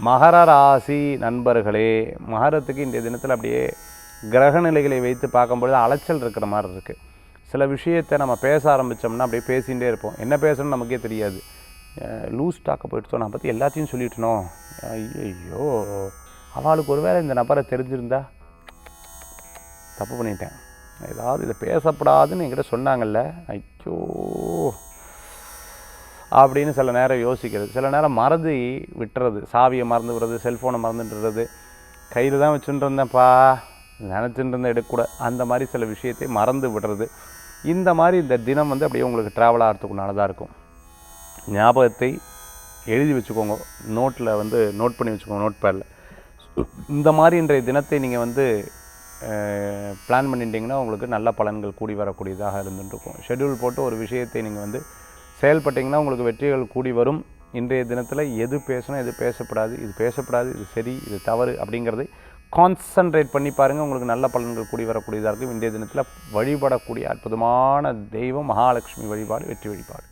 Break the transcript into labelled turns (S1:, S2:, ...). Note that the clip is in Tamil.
S1: மகர ராசி நண்பர்களே, மகரத்துக்கு இன்றைய தினத்தில் அப்படியே கிரக நிலைகளை வைத்து பார்க்கும்பொழுது அலைச்சல் இருக்கிற மாதிரி இருக்குது. சில விஷயத்தை நம்ம பேச ஆரம்பித்தோம்னா அப்படியே பேசிகிட்டே இருப்போம். என்ன பேசணும்னு நமக்கே தெரியாது. லூஸ் டாக்க போயிட்டு நான் பற்றி எல்லாத்தையும் சொல்லிட்டணும். ஐயோ, அவளுக்கு ஒரு வேளை இந்த நபரை தெரிஞ்சிருந்தா தப்பு பண்ணிட்டேன், ஏதாவது இதை பேசப்படாதுன்னு என்கிட்ட சொன்னாங்கல்ல, ஐயோ அப்படின்னு சில நேரம் யோசிக்கிறது. சில நேரம் மறந்து விட்டுறது, சாவியை மறந்து விடுறது, செல்ஃபோனை மறந்துட்டுறது, கையில் தான் வச்சுட்டு இருந்தேன்ப்பா, நினச்சிட்டு இருந்தேன் எடுக்கக்கூட, அந்த மாதிரி சில விஷயத்தை மறந்து விடுறது. இந்த மாதிரி இந்த தினம் அப்படியே உங்களுக்கு ட்ராவல் ஆகிறதுக்குனால இருக்கும். ஞாபகத்தை எழுதி வச்சுக்கோங்க, நோட்டில் நோட் பண்ணி வச்சுக்கோங்க, நோட் பேடில். இந்த மாதிரி இன்றைய தினத்தை நீங்கள் பிளான் பண்ணிட்டீங்கன்னா உங்களுக்கு நல்ல பலன்கள் கூடி வரக்கூடியதாக இருந்துருக்கும். ஷெட்யூல் போட்டு ஒரு விஷயத்தை நீங்கள் செயல்பட்டிங்கன்னா உங்களுக்கு வெற்றிகள் கூடி வரும். இன்றைய தினத்தில் எது பேசணும், எது பேசப்படாது, இது பேசப்படாது, இது சரி, இது தவறு அப்படிங்கிறதை கான்சன்ட்ரேட் பண்ணி பாருங்கள். உங்களுக்கு நல்ல பலன்கள் கூடி வரக்கூடியதாக இருக்கும். இன்றைய தினத்தில் வழிபடக்கூடிய அற்புதமான தெய்வம் மகாலட்சுமி வழிபாடு, வெற்றி வழிபாடு.